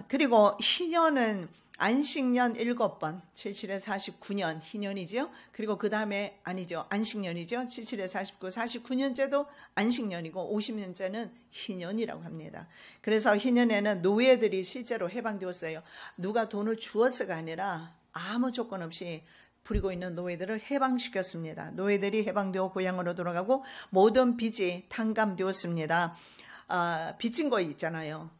그리고 희년은 안식년 7번, 77에 49년 희년이죠. 그리고 그 다음에 안식년이죠. 77에 49, 49년째도 안식년이고 50년째는 희년이라고 합니다. 그래서 희년에는 노예들이 실제로 해방되었어요. 누가 돈을 주어서가 아니라 아무 조건 없이 부리고 있는 노예들을 해방시켰습니다. 노예들이 해방되어 고향으로 돌아가고 모든 빚이 탕감되었습니다. 빚진 거 있잖아요.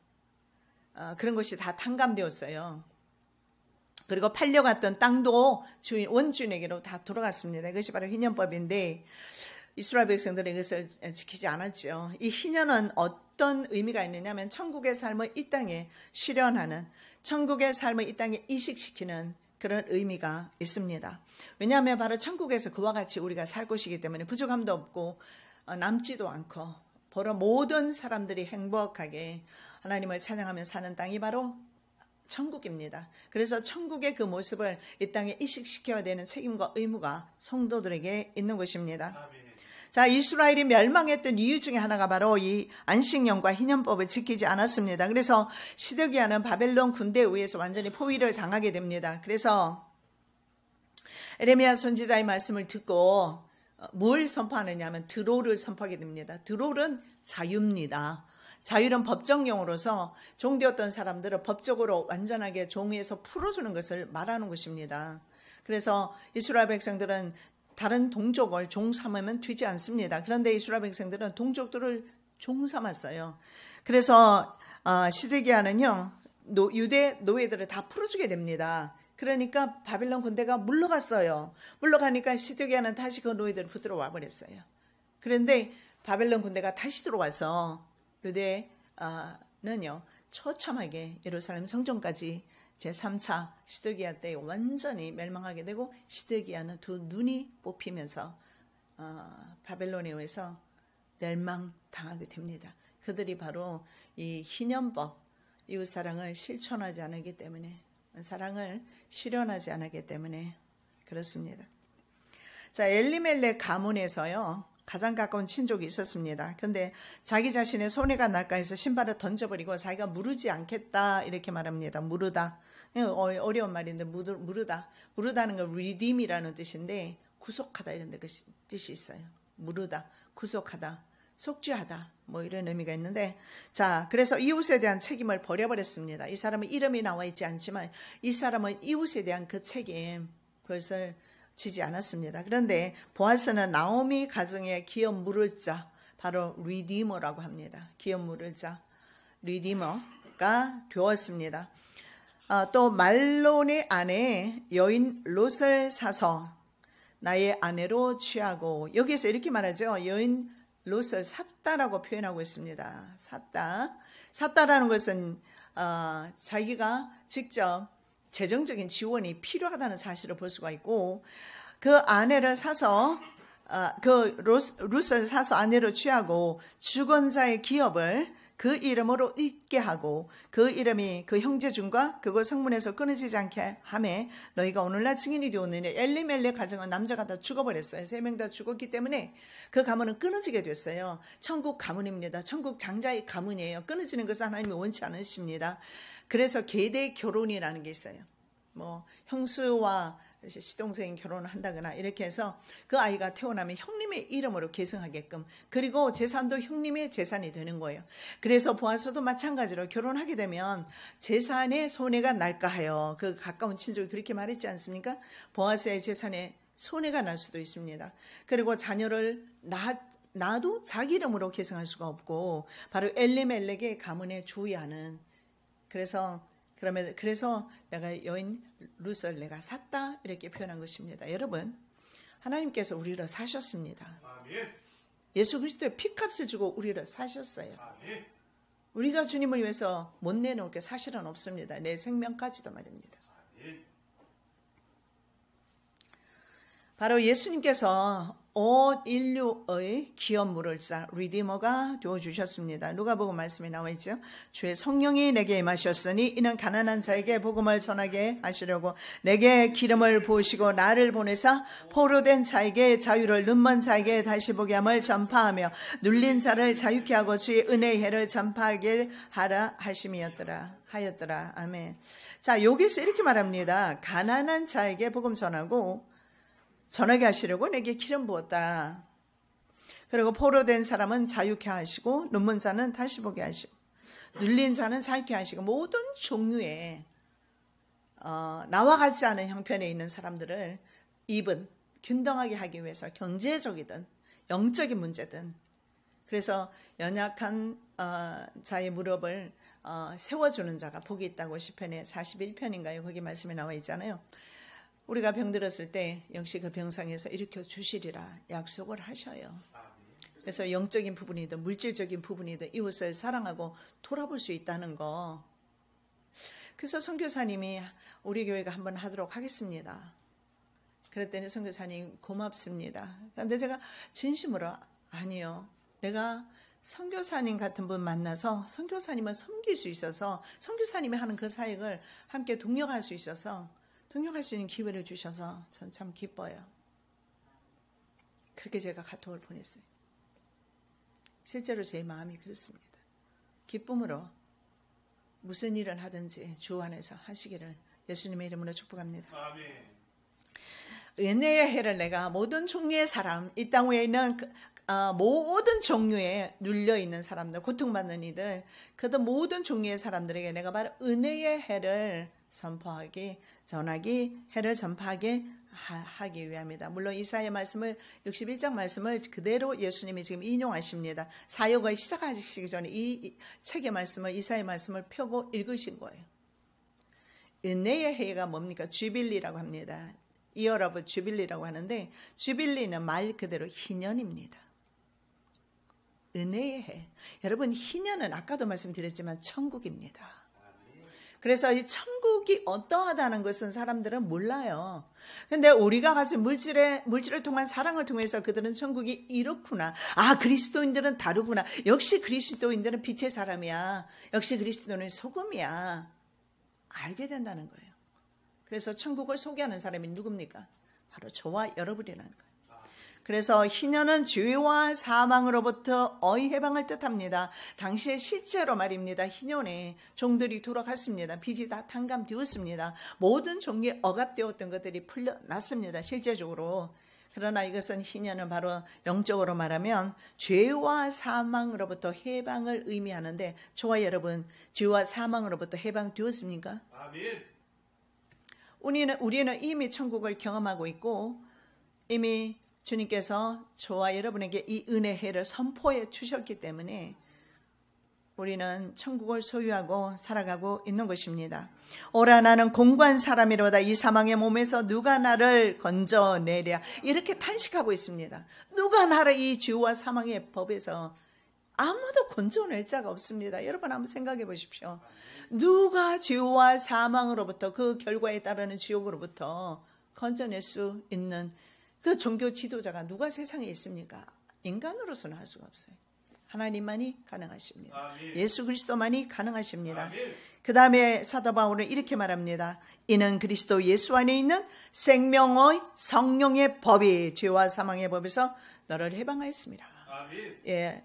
그런 것이 다 탕감되었어요. 그리고 팔려갔던 땅도 원주인에게로 다 돌아갔습니다. 이것이 바로 희년법인데 이스라엘 백성들은 이것을 지키지 않았죠. 이 희년은 어떤 의미가 있느냐면 천국의 삶을 이 땅에 실현하는, 천국의 삶을 이 땅에 이식시키는 그런 의미가 있습니다. 왜냐하면 바로 천국에서 그와 같이 우리가 살 것이기 때문에 부족함도 없고 남지도 않고 바로 모든 사람들이 행복하게 하나님을 찬양하며 사는 땅이 바로 천국입니다. 그래서 천국의 그 모습을 이 땅에 이식시켜야 되는 책임과 의무가 성도들에게 있는 것입니다. 자, 이스라엘이 멸망했던 이유 중에 하나가 바로 이 안식년과 희년법을 지키지 않았습니다. 그래서 시드기야는 바벨론 군대에 의해서 완전히 포위를 당하게 됩니다. 그래서 에레미야 선지자의 말씀을 듣고 뭘 선포하느냐 하면 드롤을 선포하게 됩니다. 드롤은 자유입니다. 자유는 법정용어로서 종되었던 사람들을 법적으로 완전하게 종에서 풀어주는 것을 말하는 것입니다. 그래서 이스라엘 백성들은 다른 동족을 종 삼으면 되지 않습니다. 그런데 이스라엘 백성들은 동족들을 종 삼았어요. 그래서 시드기야는요, 유대 노예들을 다 풀어주게 됩니다. 그러니까 바벨론 군대가 물러갔어요. 물러가니까 시드기야는 다시 그 노예들을 붙들어 와버렸어요. 그런데 바벨론 군대가 다시 들어와서 유대는요, 처참하게 예루살렘 성전까지 제3차 시드기야 때 완전히 멸망하게 되고 시드기야는 두 눈이 뽑히면서 바벨론에 의해서 멸망당하게 됩니다. 그들이 바로 이 희년법, 이웃사랑을 실천하지 않았기 때문에, 사랑을 실현하지 않았기 때문에 그렇습니다. 자, 엘리멜렉 가문에서요, 가장 가까운 친족이 있었습니다. 근데 자기 자신의 손해가 날까 해서 신발을 던져버리고 자기가 무르지 않겠다, 이렇게 말합니다. 무르다. 어려운 말인데 무르다. 무르다는 건 redeem이라는 뜻인데 구속하다 이런 뜻이 있어요. 무르다, 구속하다, 속죄하다, 뭐 이런 의미가 있는데, 자, 그래서 이웃에 대한 책임을 버려버렸습니다. 이 사람은 이름이 나와 있지 않지만 이 사람은 이웃에 대한 그 책임, 그것을 지지 않았습니다. 그런데 보아스는 나오미 가정의 기업 물을 자, 바로 리디머라고 합니다. 기업 물을 자, 리디머가 되었습니다. 또 말론의 아내 여인 롯을 사서 나의 아내로 취하고, 여기에서 이렇게 말하죠. 여인 롯을 샀다라고 표현하고 있습니다. 샀다라는 것은 자기가 직접 재정적인 지원이 필요하다는 사실을 볼 수가 있고, 그 아내를 사서 롯을 사서 아내로 취하고 죽은 자의 기업을 그 이름으로 잊게 하고 그 이름이 그 형제중과 그곳 성문에서 끊어지지 않게 하매 너희가 오늘날 증인이 되었느냐. 엘리멜렉 가정은 남자가 다 죽어버렸어요. 3명 다 죽었기 때문에 그 가문은 끊어지게 됐어요. 천국 가문입니다. 천국 장자의 가문이에요. 끊어지는 것은 하나님이 원치 않으십니다. 그래서 계대 결혼이라는 게 있어요. 뭐 형수와 시동생이 결혼을 한다거나 이렇게 해서 그 아이가 태어나면 형님의 이름으로 계승하게끔, 그리고 재산도 형님의 재산이 되는 거예요. 그래서 보아스도 마찬가지로 결혼하게 되면 재산에 손해가 날까 하여, 그 가까운 친족이 그렇게 말했지 않습니까? 보아스의 재산에 손해가 날 수도 있습니다. 그리고 자녀를 낳아도 자기 이름으로 계승할 수가 없고, 바로 엘리멜렉의 가문에 주의하는, 그래서 내가 여인 룻을 내가 샀다 이렇게 표현한 것입니다. 여러분, 하나님께서 우리를 사셨습니다. 예수 그리스도의 피값을 주고 우리를 사셨어요. 우리가 주님을 위해서 못 내놓을 게 사실은 없습니다. 내 생명까지도 말입니다. 바로 예수님께서 온 인류의 기업 물을자 리디머가 되어주셨습니다. 누가복음 말씀에 나와 있죠. 주의 성령이 내게 임하셨으니 이는 가난한 자에게 복음을 전하게 하시려고 내게 기름을 부으시고 나를 보내사 포로된 자에게 자유를, 눈먼 자에게 다시 보게 함을 전파하며 눌린 자를 자유케 하고 주의 은혜의 해를 전파하게 하라 하였더라. 아멘. 자, 여기서 이렇게 말합니다. 가난한 자에게 복음 전하게 하시려고 내게 기름 부었다. 그리고 포로된 사람은 자유케 하시고 눈먼 자는 다시 보게 하시고 눌린 자는 자유케 하시고, 모든 종류의 나와 같지 않은 형편에 있는 사람들을 입은 균등하게 하기 위해서, 경제적이든 영적인 문제든, 그래서 연약한 자의 무릎을 세워주는 자가 복이 있다고 시편의 41편인가요? 거기 말씀에 나와 있잖아요. 우리가 병들었을 때 역시 그 병상에서 일으켜 주시리라 약속을 하셔요. 그래서 영적인 부분이든 물질적인 부분이든 이웃을 사랑하고 돌아볼 수 있다는 거. 그래서 선교사님이 우리 교회가 한번 하도록 하겠습니다. 그랬더니 선교사님 고맙습니다. 그런데 제가 진심으로 아니요, 내가 선교사님 같은 분 만나서 선교사님을 섬길 수 있어서, 선교사님이 하는 그 사역을 함께 동역할 수 있어서, 동역할 수 있는 기회를 주셔서 전 참 기뻐요. 그렇게 제가 카톡을 보냈어요. 실제로 제 마음이 그렇습니다. 기쁨으로 무슨 일을 하든지 주 안에서 하시기를 예수님의 이름으로 축복합니다. 아멘. 은혜의 해를 내가 모든 종류의 사람, 이 땅 위에 있는 모든 종류에 눌려있는 사람들, 고통받는 이들, 그들 모든 종류의 사람들에게 내가 바로 은혜의 해를 해를 전파하게 하기 위함이다. 물론 이사야 말씀을, 61장 말씀을 그대로 예수님이 지금 인용하십니다. 사역을 시작하시기 전에 이 책의 말씀을, 이사야 말씀을 펴고 읽으신 거예요. 은혜의 해가 뭡니까? 주빌리라고 합니다. Year of Jubilee라고 하는데, 주빌리는 말 그대로 희년입니다. 은혜의 해. 여러분, 희년은 아까도 말씀드렸지만 천국입니다. 그래서 이 천국이 어떠하다는 것은 사람들은 몰라요. 근데 우리가 가진 물질을 통한 사랑을 통해서 그들은 천국이 이렇구나. 아, 그리스도인들은 다르구나. 역시 그리스도인들은 빛의 사람이야. 역시 그리스도는 소금이야. 알게 된다는 거예요. 그래서 천국을 소개하는 사람이 누굽니까? 바로 저와 여러분이라는 거예요. 그래서 희년은 죄와 사망으로부터의 해방을 뜻합니다. 당시에 실제로 말입니다. 희년에 종들이 돌아갔습니다. 빚이 다 탕감되었습니다. 모든 종류에 억압되었던 것들이 풀려났습니다. 실제적으로. 그러나 이것은 희년은 바로 영적으로 말하면 죄와 사망으로부터 해방을 의미하는데, 저와 여러분 죄와 사망으로부터 해방되었습니까? 아멘. 우리는 이미 천국을 경험하고 있고, 이미 주님께서 저와 여러분에게 이 은혜의 해를 선포해 주셨기 때문에 우리는 천국을 소유하고 살아가고 있는 것입니다. 오라 나는 공고한 사람이로다. 이 사망의 몸에서 누가 나를 건져내랴. 이렇게 탄식하고 있습니다. 누가 나를 이 죄와 사망의 법에서, 아무도 건져낼 자가 없습니다. 여러분 한번 생각해 보십시오. 누가 죄와 사망으로부터, 그 결과에 따르는 지옥으로부터 건져낼 수 있는 그 종교 지도자가 누가 세상에 있습니까? 인간으로서는 할 수가 없어요. 하나님만이 가능하십니다. 아멘. 예수 그리스도만이 가능하십니다. 그 다음에 사도 바울은 이렇게 말합니다. 이는 그리스도 예수 안에 있는 생명의 성령의 법이 죄와 사망의 법에서 너를 해방하였습니다. 아멘. 예,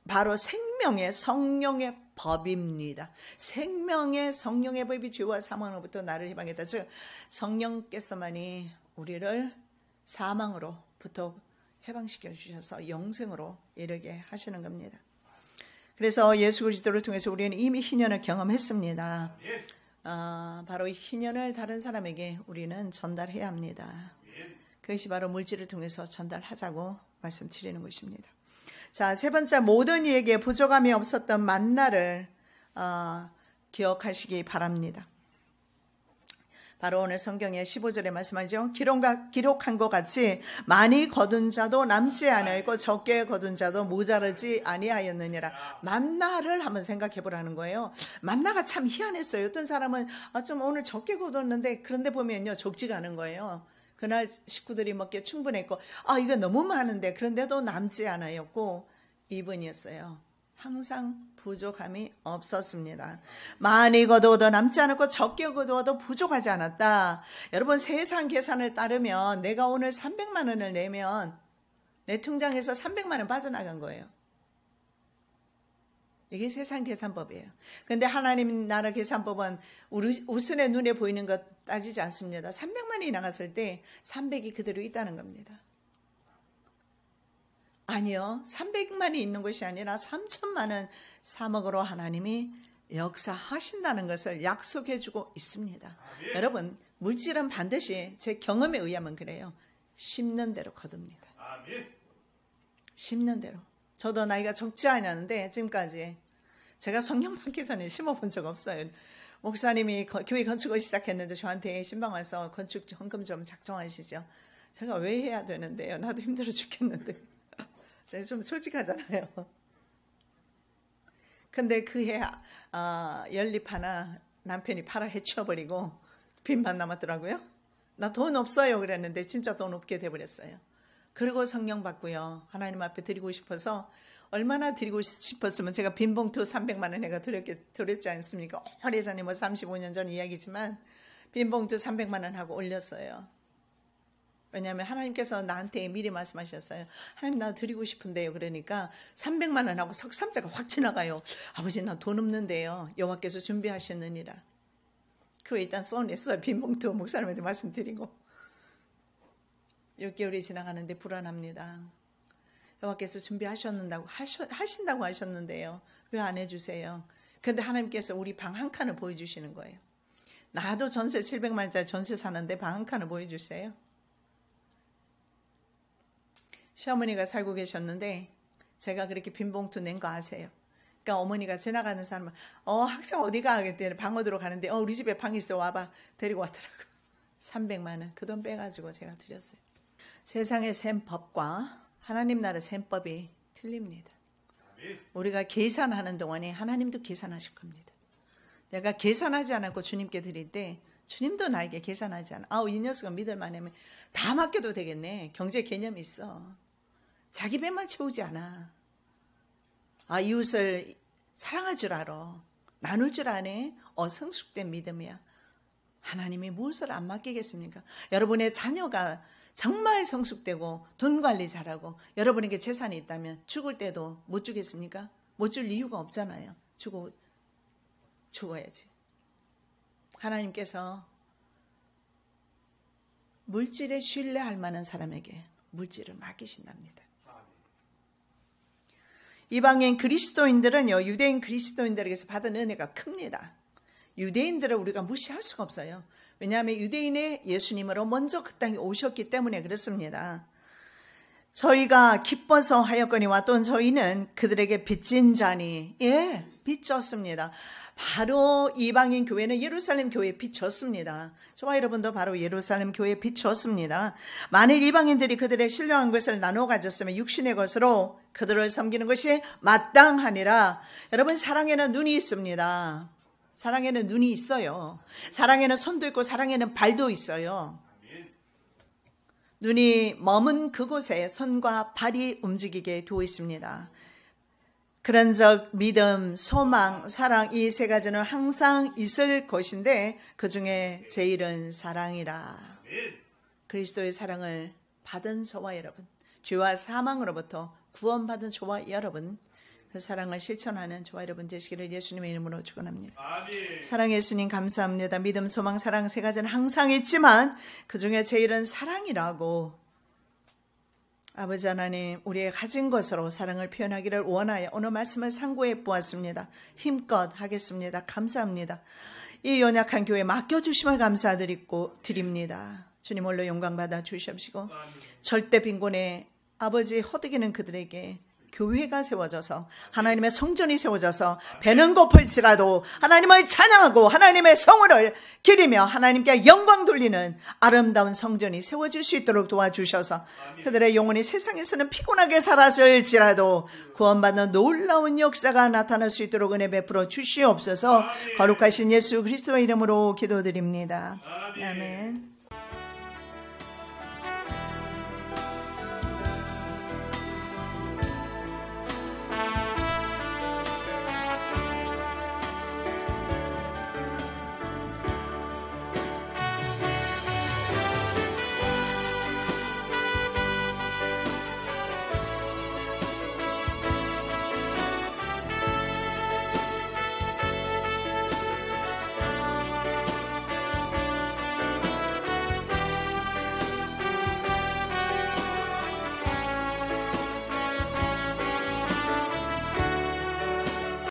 바로 생명의 성령의 법입니다. 생명의 성령의 법이 죄와 사망으로부터 나를 해방했다. 즉 성령께서만이 우리를 사망으로부터 해방시켜 주셔서 영생으로 이르게 하시는 겁니다. 그래서 예수 그리스도를 통해서 우리는 이미 희년을 경험했습니다. 바로 이 희년을 다른 사람에게 우리는 전달해야 합니다. 그것이 바로 물질을 통해서 전달하자고 말씀드리는 것입니다. 자, 세 번째, 모든 이에게 부족함이 없었던 만나를 기억하시기 바랍니다. 바로 오늘 성경의 15절에 말씀하죠. 기록한 것 같이 많이 거둔 자도 남지 아니하였고 적게 거둔 자도 모자르지 아니하였느니라. 만나를 한번 생각해 보라는 거예요. 만나가 참 희한했어요. 어떤 사람은 좀 오늘 적게 거뒀는데, 그런데 보면요 적지가 않은 거예요. 그날 식구들이 먹기에 충분했고, 이거 너무 많은데, 그런데도 남지 않았고, 이분이었어요. 항상 부족함이 없었습니다. 많이 거두어도 남지 않았고 적게 거두어도 부족하지 않았다. 여러분, 세상 계산을 따르면 내가 오늘 300만 원을 내면 내 통장에서 300만 원 빠져나간 거예요. 이게 세상 계산법이에요. 그런데 하나님 나라 계산법은 우리 우선의 눈에 보이는 것 따지지 않습니다. 300만 원이 나갔을 때 300이 그대로 있다는 겁니다. 아니요, 300만이 있는 것이 아니라 3천만 원 3억으로 하나님이 역사하신다는 것을 약속해주고 있습니다. 아멘. 여러분, 물질은 반드시 제 경험에 의하면 그래요. 심는 대로 거둡니다. 아멘. 심는 대로. 저도 나이가 적지 않았는데 지금까지 제가 성령 받기 전에 심어본 적 없어요. 목사님이 교회 건축을 시작했는데 저한테 신방 와서 건축 헌금 좀 작정하시죠. 제가 왜 해야 되는데요? 나도 힘들어 죽겠는데. 제가 좀 솔직하잖아요. 근데 그 해 연립 하나 남편이 팔아 해치워버리고 빚만 남았더라고요. 나 돈 없어요 그랬는데 진짜 돈 없게 돼버렸어요. 그리고 성령 받고요. 하나님 앞에 드리고 싶어서, 얼마나 드리고 싶었으면 제가 빈봉투 300만 원 내가 드렸지 않습니까? 오래전에 35년 전 이야기지만 빈봉투 300만 원 하고 올렸어요. 왜냐하면 하나님께서 나한테 미리 말씀하셨어요. 하나님, 나 드리고 싶은데요. 그러니까 300만 원 하고 석삼자가 확 지나가요. 아버지, 나 돈 없는데요. 여호와께서 준비하셨느니라. 그거 일단 써냈어요. 빈봉투 목사님한테 말씀드리고. 6개월이 지나가는데 불안합니다. 여호와께서 준비하셨는다고 하신다고 하셨는데요. 왜 안 해주세요? 그런데 하나님께서 우리 방 한 칸을 보여주시는 거예요. 나도 전세 700만 원짜리 전세 사는데 방 한 칸을 보여주세요. 시어머니가 살고 계셨는데 제가 그렇게 빈봉투 낸 거 아세요? 그러니까 어머니가 지나가는 사람은 학생 어디가? 그랬더니 방어들어 가는데 우리 집에 방 있어, 와봐. 데리고 왔더라고. 300만 원 그 돈 빼가지고 제가 드렸어요. 세상의 셈법과 하나님 나라 셈법이 틀립니다. 우리가 계산하는 동안에 하나님도 계산하실 겁니다. 내가 계산하지 않고 주님께 드릴 때 주님도 나에게 계산하지 않아. 이 녀석은 믿을 만하면 다 맡겨도 되겠네. 경제 개념이 있어. 자기 배만 채우지 않아. 이웃을 사랑할 줄 알아. 나눌 줄 아네. 성숙된 믿음이야. 하나님이 무엇을 안 맡기겠습니까? 여러분의 자녀가 정말 성숙되고 돈 관리 잘하고 여러분에게 재산이 있다면 죽을 때도 못 주겠습니까? 못 줄 이유가 없잖아요. 죽어야지. 하나님께서 물질에 신뢰할 만한 사람에게 물질을 맡기신답니다. 이방인 그리스도인들은요, 유대인 그리스도인들에게서 받은 은혜가 큽니다. 유대인들을 우리가 무시할 수가 없어요. 왜냐하면 유대인의 예수님으로 먼저 그 땅에 오셨기 때문에 그렇습니다. 저희가 기뻐서 하였거니와 또는 저희는 그들에게 빚진 자니, 비쳤습니다. 바로 이방인 교회는 예루살렘 교회에 비쳤습니다. 저와 여러분도 바로 예루살렘 교회에 비쳤습니다. 만일 이방인들이 그들의 신령한 것을 나눠 가졌으면 육신의 것으로 그들을 섬기는 것이 마땅하니라. 여러분, 사랑에는 눈이 있습니다. 사랑에는 눈이 있어요. 사랑에는 손도 있고 사랑에는 발도 있어요. 눈이 머문 그곳에 손과 발이 움직이게 되어 있습니다. 그런즉 믿음, 소망, 사랑, 이 세 가지는 항상 있을 것인데 그 중에 제일은 사랑이라. 그리스도의 사랑을 받은 저와 여러분, 죄와 사망으로부터 구원받은 저와 여러분, 그 사랑을 실천하는 저와 여러분 되시기를 예수님의 이름으로 축원합니다. 사랑 예수님 감사합니다. 믿음, 소망, 사랑 세 가지는 항상 있지만 그 중에 제일은 사랑이라고. 아버지 하나님, 우리의 가진 것으로 사랑을 표현하기를 원하여 오늘 말씀을 상고해 보았습니다. 힘껏 하겠습니다. 감사합니다. 이 연약한 교회에 맡겨주심을 감사드리고 드립니다. 주님 홀로 영광 받아 주시옵시고 절대 빈곤의 아버지 허덕이는 그들에게 교회가 세워져서 하나님의 성전이 세워져서 배는 고플지라도 하나님을 찬양하고 하나님의 성을 기리며 하나님께 영광 돌리는 아름다운 성전이 세워질 수 있도록 도와주셔서 그들의 영혼이 세상에서는 피곤하게 살았을지라도 구원받는 놀라운 역사가 나타날 수 있도록 은혜 베풀어 주시옵소서. 거룩하신 예수 그리스도의 이름으로 기도드립니다. 아멘.